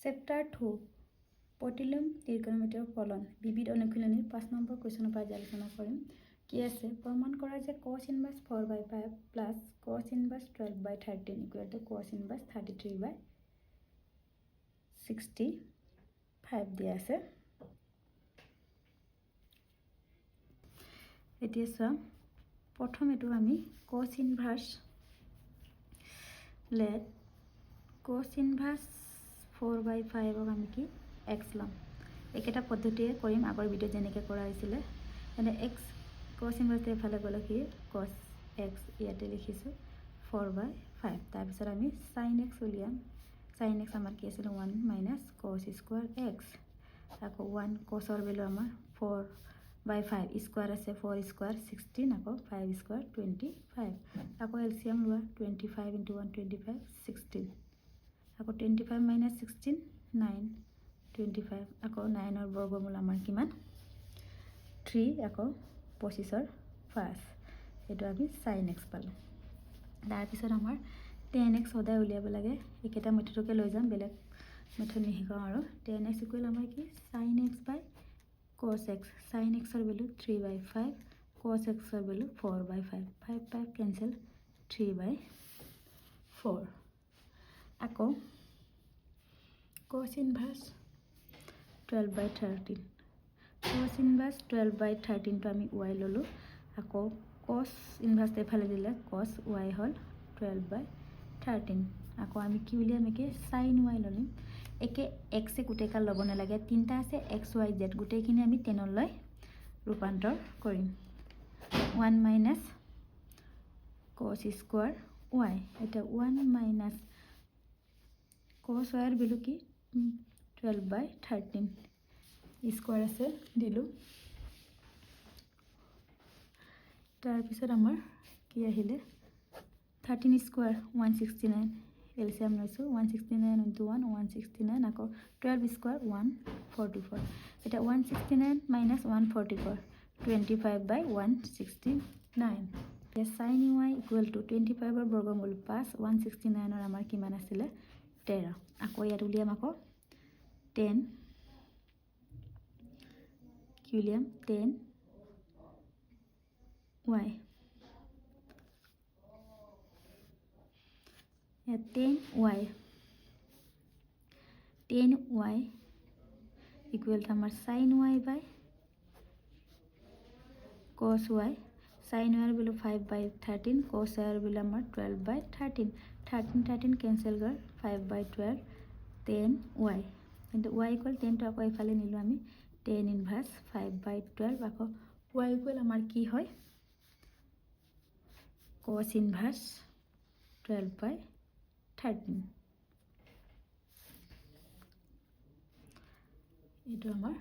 Chapter 2 প্ৰতিলোম ত্ৰিকোণমিতিৰ ফলন বিবিধ অনুশীলনীৰ 5 number কুৱেশ্যনৰ পৰা আলোচনা কৰিম। কি আছে প্ৰমাণ কৰা যে cos ইনভাৰ্স 4/5 plus cos ইনভাৰ্স 12/13 equal to cos ইনভাৰ্স 33/65 দিয়া আছে। এতিয়া চোৱা প্ৰথম এটো আমি cos ইনভাৰ্স let cos ইনভাৰ্স 4/5 ক আমি কি x লম। একেটা পদ্ধতিয়ে কৰিম আগৰ ভিডিও যেনেকৈ কৰা হৈছিল। এনে x cos ইনভাৰ্স এফালে গলে কি cos x ইয়াতে লিখিছো 4/5। তাৰ পিছত আমি sin x উলিয়াম। sin x আমাৰ কি আছিল 1 - cos স্কয়াৰ x। আকৌ 1 cos ৰ ভ্যালু আমাৰ 4/5 স্কয়াৰ আছে 4 স্কয়াৰ 16 আকৌ 5 স্কয়াৰ 25। আকৌ এলসিয়াম লোৱা 25 * 1 25 16 আকৌ 25 - 16 9 25 আকৌ 9 ৰ বৰ্গমূল আমাৰ কিমান 3 আকৌ 25 ৰ 5 এটো আমি sin x পালো। তাৰ পিছত আমাৰ tan x সদায় উলিয়াব লাগে। একেটা মেথডকে লৈ যাম বেলেগ মেথড নিহিকাও আৰু tan x ইকুৱেল আমাৰ কি sin x / cos x। sin x ৰ ভ্যালু 3/5 cos x ৰ ভ্যালু 4/5 5 5 কেনসেল 3/4 আকৌ cos ইনভাৰ্স 12/13 cos ইনভাৰ্স 12/13 টো আমি y ললো। আকৌ cos ইনভাৰ্স এফালে দিলে cos y হল 12/13। আকৌ আমি কি উলিয়াম একে sin y ললিম। একে x এ গুটেকাল লব নালাগে তিনটা আছে x y z গুটেখিনি আমি 10 লৈ ৰূপান্তৰ কৰিম। 1 - cos স্কয়াৰ y এটা 1 - cos y এৰ ভ্যালু কি 12/13 স্কয়াৰ আছে দিলু। তাৰ পিছত আমাৰ কি আহিলে 13 স্কয়াৰ 169 এলসিয়াম লৈছো 169 * 1 169 আকৌ 12 স্কয়াৰ 144 এটা 169 - 144 25/169 sin y ইকুৱেল টু 25 ৰ বৰ্গমূল 5 169 ৰ আমাৰ কিমান আছিল 13। আকৌ ইয়াত উলিয়াম আকৌ 10 কি উলিয়াম 10 y 10 y ইকুৱেল টু আমাৰ sin y / cos y sin y এর ভ্যালু 5/13 cos y এর ভ্যালু আমার 12/13 13 13 ক্যান্সেল গল 5/12 10 y কিন্তু y ইকুয়াল 10 টো আকৌ এফালে নিলো আমি tan ইনভার্স 5/12 আকৌ y ইকুয়াল আমাৰ কি হয় cos ইনভাৰ্স 12/13 এটো আমাৰ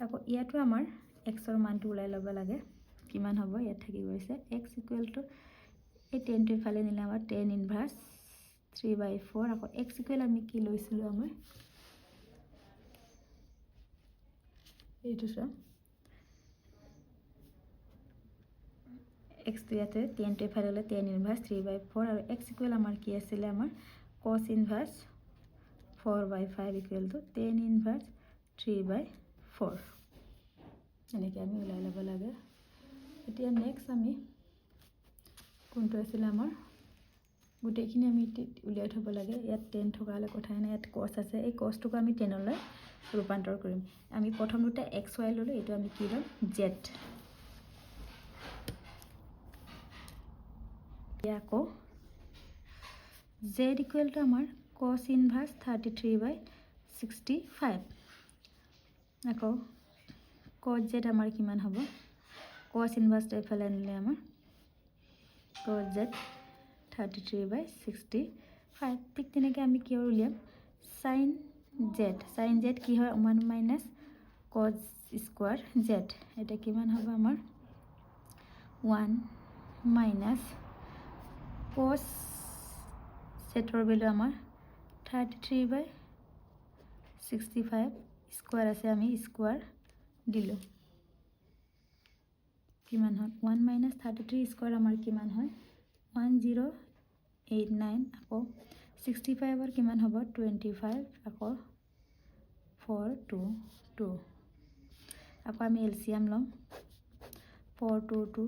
আকৌ ইয়াতো আমাৰ x ৰ মানটো উলাই লব লাগে কিমান হ'ব ইয়াত থাকি গৈছে x ইকুৱেল টু এই 10 টো ইফালে নিলে আমাৰ tan ইনভাৰ্স 3/4 আকৌ x ইকুৱেল আমি কি লৈছিলো আমাৰ এইটো সব x টো ইয়াতে 10 টো ইফালে হলে tan ইনভার্স 3/4 আৰু x ইকুৱেল আমাৰ কি আছিল আমাৰ cos ইনভাৰ্স 4/5 equal to tan inverse 3/4 এনেকৈ আমি উলাই লব লাগে। এতিয়া নেক্সট আমি কোনটো আছিল আমাৰ গুটেখিনি আমি উলিয়াই থব লাগে। ইয়াত 10 থকালে কথাই নাই ইয়াত cos আছে এই cos টোক আমি 10 লৈ ৰূপান্তৰ কৰিম। আমি প্ৰথম দুটা x y ললো এটো আমি কি লম z ইয়াকো z ইকুৱেল টু আমাৰ cos ইনভাৰ্স 33/65 আকৌ cos z আমাৰ কিমান হ'ব cos ইনভাৰ্স এফালে আনিলে আমাৰ cos z 33/65 ঠিক তেনেকৈ আমি কি উলিয়াম sin z কি হয় 1 - cos স্কয়ার z এটা কিমান হ'ব আমাৰ 1 - cos z ৰ ভ্যালু আমাৰ 33/65 স্কয়াৰ আছে আমি স্কয়াৰ দিলো কিমান হয় 1 - 33 স্কয়াৰ আমাৰ কিমান হয় 1089 আকৌ 65 কিমান হ'ব 25 আকৌ 4 2 2 আকৌ আমি এলচিয়াম ল'ম 4 2 2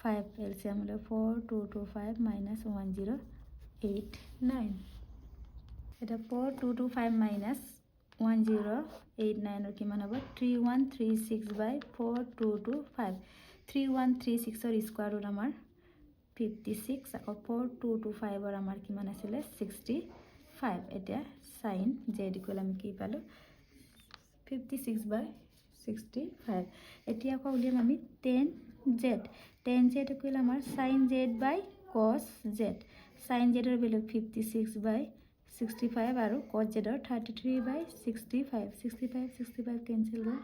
5 এলচিয়াম হ'লে 4 2 2 5 minus 1089 এটা 4 2 2 5 minus 1089 কিমান হ'ব 3136 by 4 2 2 5 3136 ৰ স্কয়াৰ ৰুট আমাৰ 56 আকৌ 4 2 2 5 ৰ আমাৰ কিমান আছিল 65 এটা sin z ইকুৱেল আমি কি পালো 56 by 65 এতিয়া আকৌ উলিয়াম আমি tan z ইকুৱেল আমাৰ sin z by cos z sin z ৰ ভ্যালু 56 by 65 আৰু cos z ৰ 33 by 65 65 65 কেনসেল গ'ল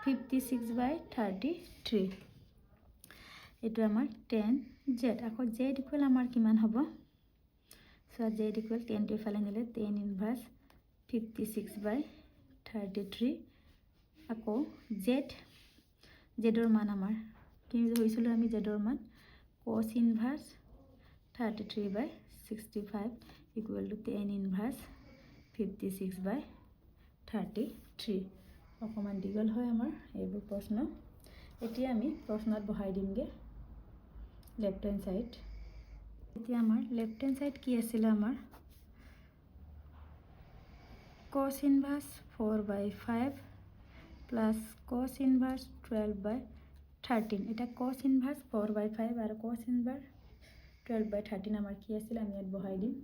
56 by 33 এটো আমাৰ tan z আকৌ z ইকুৱেল আমাৰ কিমান হ'ব so z equal tan to ফালে নিলে tan ইনভাৰ্স 56 by 33 আকৌ z ৰ মান আমাৰ কি হৈছিল আমি z ৰ মান cos inverse 33 by 65 equal to tan inverse 56 by 33 অকমান দীঘল হয় আমাৰ এইবোৰ প্ৰশ্ন এতিয়া আমি প্ৰশ্নত বহাই দিমগে লেফট হ্যান্ড সাইড এতিয়া আমাৰ লেফট হ্যান্ড সাইড কি আছিল আমাৰ cos inverse 4 by 5 plus cos inverse 12 by 13 এটা cos inverse 4 by 5 আৰু cos inverse 12 by 13 আমাৰ কি আছিল আমি ইয়াত বহাই দিম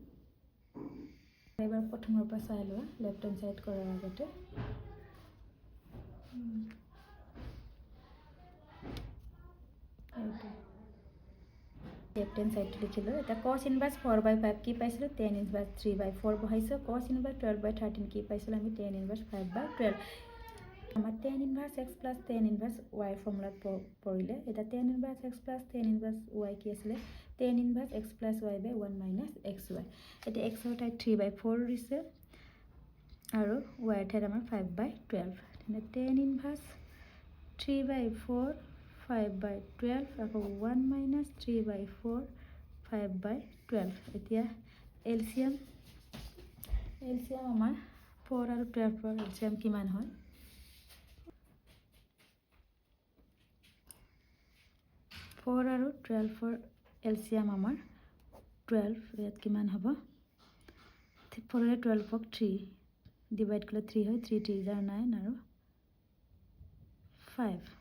এবাৰ প্ৰথমৰ পৰা চাই লোৱা লেফট হ্যান্ড সাইড কৰাৰ আগতে লেফট হ্যান্ড সাইড লিখিলো এটা cos ইনভার্স 4 by 5 কি পাইছিল tan inverse 3 by 4 বহাইছো cos inverse 12 by 13 কি পাইছিল আমি tan ইনভার্স 5 by 12 আমাৰ tan inverse x plus tan inverse y ফর্মুলা পড়িলে এটা tan inverse x plus tan inverse y কি আছিল tan inverse x plus y by 1 minus xy এটা x ৰ ঠাইত 3 by 4 দিছে আৰু y ৰ ঠাইত আমাৰ 5 by 12 তেনে tan ইনভার্স 3 by 4 5 by 12 আকৌ 1 minus 3 by 4 5 by 12 এতিয়া এলসিয়াম আমাৰ 4 আৰু 12 ৰ এলসিয়াম কিমান হয় 4 আৰু 12 ৰ এলসিয়াম আমাৰ 12 ইয়াত কিমান হ'ব 4 ৰে 12 ক 3 ডিভাইড কৰিলে 3 হয় 3 3 9 আৰু 5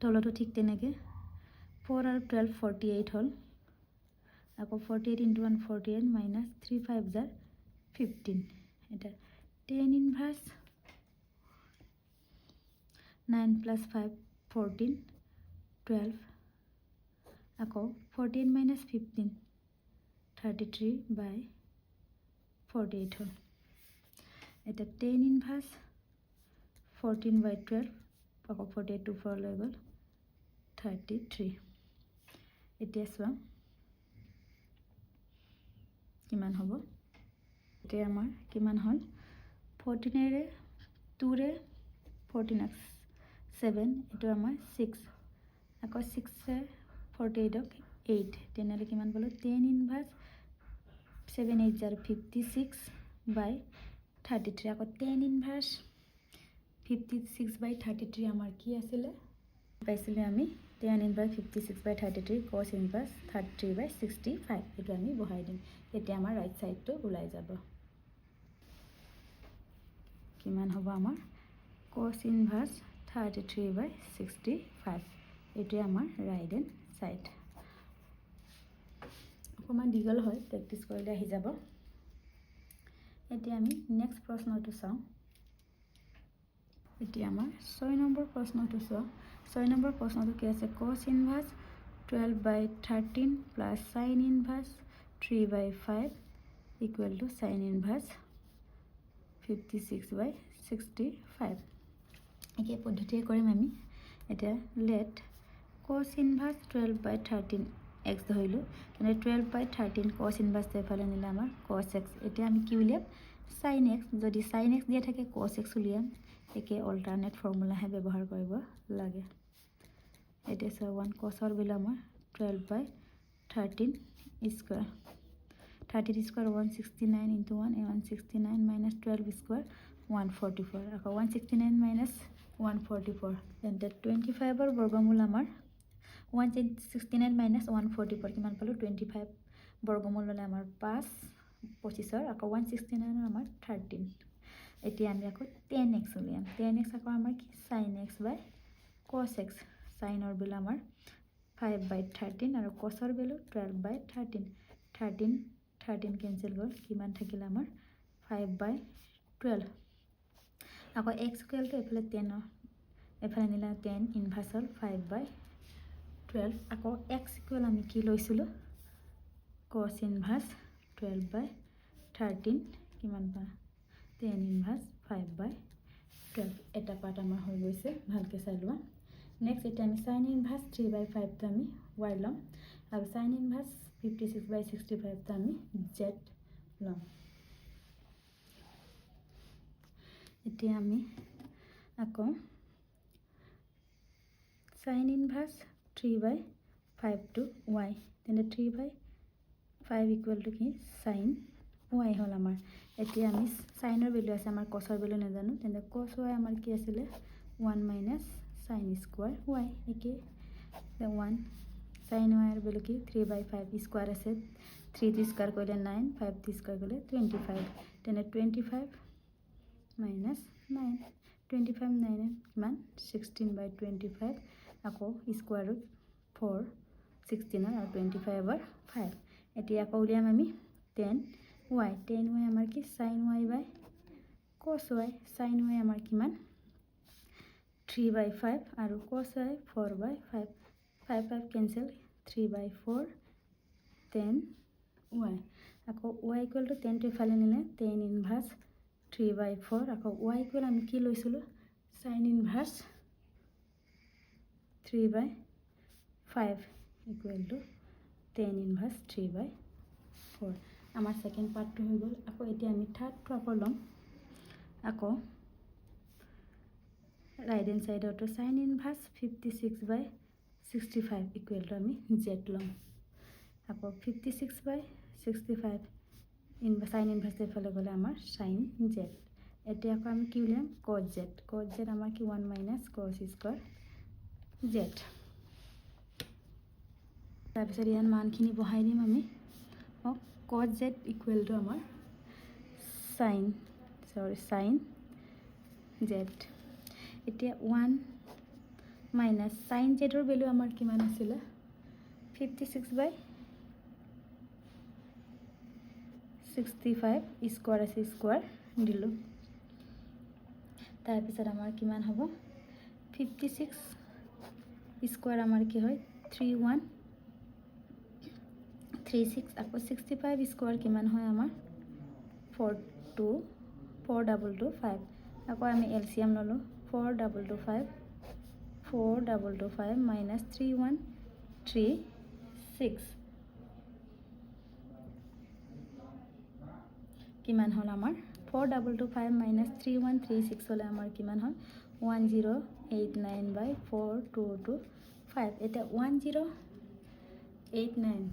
তলতো ঠিক তেনেকে 4 আৰু 12 48 হল আকৌ 48 into 1 48 minus 3 5 jar 15 এটা tan inverse 9 plus 5 14 12 আকৌ 14 minus 15 33 by 48 হল এটা tan inverse 14 by 12 আকৌ 48 to 4 লৈ গ'ল 33 এতিয়া চোৱা কিমান হ'ব এতিয়া আমাৰ কিমান হ'ল 14 ৰে 2 ৰে 14 7 এটো আমাৰ 6 আকৌ 6 ৰে 48 ক 8 তেনেহলে কিমান পালো tan ইনভার্স 7 8 jar 56 by 33 আকৌ tan ইনভার্স 56 by 33 আমাৰ কি আছিল পাইছিলে আমি tan inverse 56 by 33 cos inverse 33 by 65 এটো আমি বহাই দিম এতিয়া আমাৰ ৰাইট সাইডটো ওলাই যাব কিমান হ'ব আমাৰ cos ইনভাৰ্স 33 by 65 এটো আমাৰ ৰাইট হ্যান্ড সাইড অকমান দীঘল হয় প্ৰ্যাকটিস কৰিলে আহি যাব এতিয়া আমি নেক্সট প্ৰশ্নটো চাওঁ এতিয়া আমাৰ 6 নম্বৰ প্ৰশ্নটো চাওঁ 6 নম্বৰ প্ৰশ্নটো কি আছে cos inverse 12 by 13 plus sin inverse 3 by 5 equal to sin inverse 56 by 65 একে পদ্ধতিয়ে কৰিম আমি এটা let cos inverse 12 by 13 x ধৰিলো মানে 12 by 13 cos inverse এফালে নিলে আমাৰ cos x এতিয়া আমি কি উলিয়াম sin x যদি sin x দিয়া থাকে cos x উলিয়াম একে অল্টারনেট ফর্মুলা হে ব্যবহার কৰিব লাগে এটা 1 cos ৰ ভ্যালু আমাৰ 12 by 13 square 30 square 169 into 1 169 minus 12 square 144 আকৌ 169 minus 144 then 25 ৰ বৰ্গমূল আমাৰ 169 minus 144 কিমান পালো 25 বৰ্গমূল হলে আমাৰ 5 25 আকৌ 169 আমাৰ 13 এতিয়া আমি আকৌ 10x উলিয়াম 10x আকৌ আমাৰ কি sin x by cos x sin or value আমাৰ 5/13 আৰু cos or ভ্যালু 12/13 13 cancel গল কিমান থাকিল আমাৰ 5/12 আকৌ x equal to এফালে 10 এফালে নিলা 10 ইনভার্স হল 5/12 আকৌ x equal আমি কি লৈছিলো cos inverse 12/13 কিমান পা 10 inverse 5/12 এটা পার্ট আমাৰ হৈ গৈছে ভালকে চাই লোৱা নেক্সট এটা আমি sin inverse 3/5 টো আমি y লম আৰু sin inverse 56/65 টো আমি z লম এতিয়া আমি আকৌ sin inverse 3/5 to y তেনে 3/5 equal to কি sin y হল আমাৰ এতিয়া আমি sin ৰ ভ্যালু আছে আমাৰ cos ৰ ভ্যালু নাজানো তেনে cos y আমাৰ কি আছিল 1 minus sin square y একে 1 sin y ৰ ভ্যালু কি 3/5 স্কয়াৰ আছে 3 টি স্কয়াৰ কৰিলে 9 5 টি স্কয়াৰ কৰিলে 25 তেনে 25 minus 9 25 9 কিমান 16/25 আকৌ স্কয়ার ৰুট 4 16 আৰু 25 over 5 এতিয়া আকৌ উলিয়াম আমি 10y আমাৰ কি sin y by cos y sin y আমাৰ কিমান 3/5 আৰু cos y 4/5 5 cancel 3/4 10y আকৌ y equal to 10 to ফালে নিলে 10 inverse 3/4 আকৌ y equal আমি কি লৈছিলো sin inverse 3/5 equal to 10 inverse 3/4 আমাৰ সেকেন্ড পার্টটো হৈ গল আকৌ এতিয়া আমি থার্ড টো আকৌ লম আকৌ right hand side to sin inverse 56/65 equal to আমি z লম আকৌ 56/65 sin inverse এফালে গলে আমাৰ sin z এতিয়া আকৌ আমি কি উলিয়াম cos z আমাৰ কি 1 minus cos square z তাৰপিছত ইয়াৰ মানখিনি বহাই দিম আমি cos z equal to আমাৰ sin z এতিয়া 1 minus sin z ৰ ভ্যালু আমাৰ কিমান আছিল 56/65 স্কয়াৰ আছে স্কয়াৰ দিলো তাৰপিছত আমাৰ কিমান হ'ব 56 স্কয়াৰ আমাৰ কি হয় 3136 আকৌ 65 স্কয়াৰ কিমান হয় আমাৰ 4225 আকৌ আমি এলসিয়াম ললো 4225 minus 3136 কিমান হল আমাৰ 4225 minus 3136 হলে আমাৰ কিমান হল 1089/4225 এটা 1089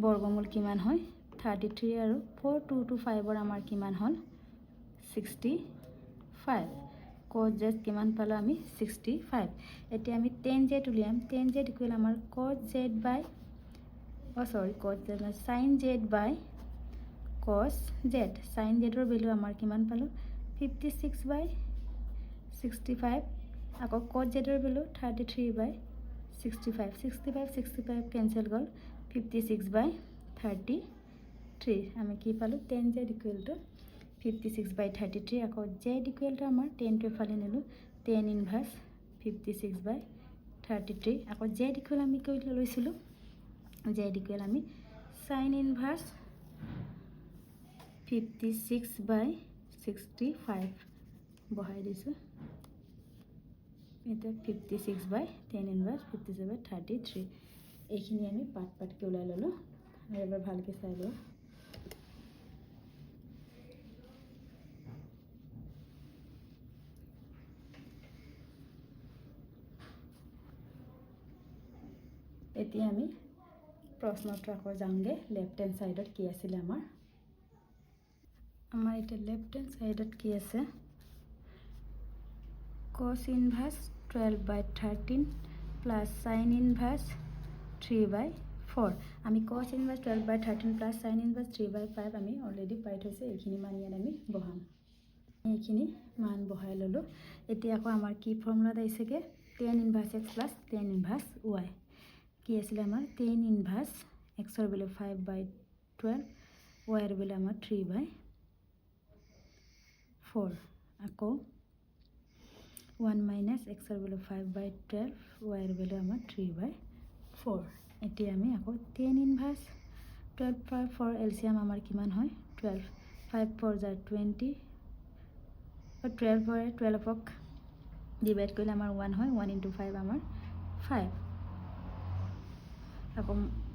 বৰ্গমূল কিমান হয় 33 আৰু 4225 ৰ আমাৰ কিমান হল 65 cos z কিমান পালো আমি 65 এতিয়া আমি 10z উলিয়াম 10z ইকুয়াল আমাৰ cos z by sin z by cos z sin z ৰ ভ্যালু আমাৰ কিমান পালো 56/65 আকৌ cos z ৰ ভ্যালু 33/65 65 cancel গল 56/33 আমি কি পালো 10z equal to 56/33 আকৌ z equal to আমাৰ 10 to ফালে নিলো 10 inverse 56/33 আকৌ z equal আমি কি লৈছিলো z equal আমি sin inverse 56/65 বহাই দিছো এটা 56/10 inverse 56/33 এইখিনি আমি পাট কে উলাই ললো আৰু এবাৰ ভালকে চাই লও এতিয়া আমি প্ৰশ্নটো আকৌ যাওঁগৈ লেফ্ট হেণ্ড ছাইডত কি আছিলে আমাৰ এতিয়া লেফ্ট হেণ্ড ছাইডত কি আছে cos inverse 12/13 plus sin inverse 3/4 আমি cos inverse 12/13 plus sin inverse 3/5 আমি অলৰেডি পাই থৈছোঁ এইখিনি মান ইয়াত আমি বহাম এইখিনি মান বহাই ল'লোঁ এতিয়া আকৌ আমাৰ কি ফৰ্মুলাত আহিছেগৈ tan inverse x plus tan inverse y কি আছিলে আমাৰ tan inverse x ৰ ভেলু 5/12 y ৰ ভেলু আমাৰ 3/4 আকৌ 1 minus x ৰ ভেলু 5/12 y ৰ ভেলু আমাৰ 3/4 এতিয়া আমি আকৌ tan inverse 12/4 এলচিয়াম আমাৰ কিমান হয় 12 5 4 * 20 12 হয় 12ক ডিভাইড কৰিলে আমাৰ 1 হয় 1 * 5 আমাৰ 5 আকৌ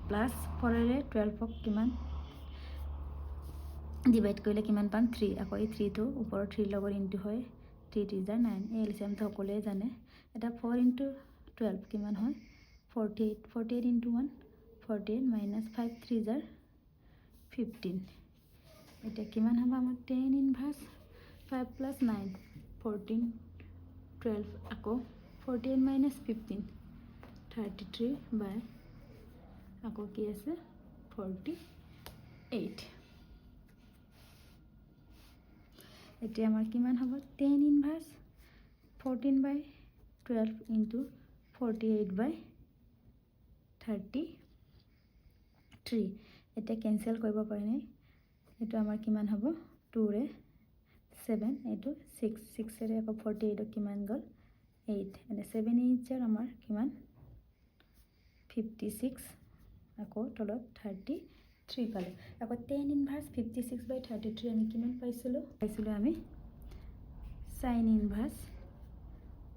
প্লাছ 4ৰে 12ক কিমান ডিভাইড কৰিলে কিমান পাম 3 আকৌ এই 3টো ওপৰৰ 3 লগত ইনটু হয় 3 3 * 9 এই এলচিয়ামটো সকলোৱে জানে এটা 4 * 12 কিমান হয় 48 48 * 1 48 minus 5 3 * 15 এতিয়া কিমান হ'ব আমাৰ tan inverse 5 plus 9 14 12 আকৌ 48 minus 15 33 by আকৌ কি আছে 48 এতিয়া আমাৰ কিমান হ'ব tan inverse 14/12 into 48/33 এতিয়া কেনচেল কৰিব পাৰে নাই এইটো আমাৰ কিমান হ'ব 2ৰে 7 এইটো 6 6ৰে আকৌ 48 কিমান গ'ল 8 এনে 7 8 আমাৰ কিমান 56 আকৌ তলত 33 পালোঁ আকৌ tan inverse 56/33 আমি কিমান পাইছিলোঁ আমি sin inverse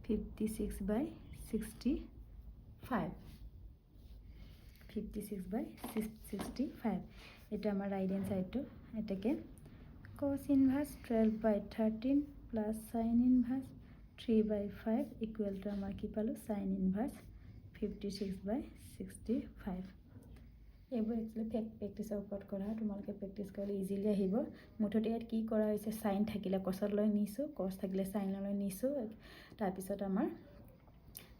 56/65 56/65 এটা আমাৰ রাইট হ্যান্ড সাইডটো এটাকে cos inverse 12/13 plus sin inverse 3/5 equal to আমাৰ কি পালো sin inverse 56/65 এইবোৰ একচুয়ালি প্ৰেক্টিছৰ ওপৰত কৰা তোমালোকে প্ৰেক্টিছ কৰিলে ইজিলি আহিব মুঠতে ইয়াত কি কৰা হৈছে সাইন থাকিলে cos লৈ নিছো cos থাকিলে sin লৈ নিছো তাৰ পিছত আমাৰ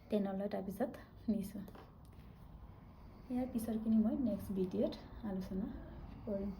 tan লৈ তাৰ পিছত নিছো ইয়াৰ পিছৰখিনি মই নেক্সট ভিডিঅ'ত আলোচনা কৰিম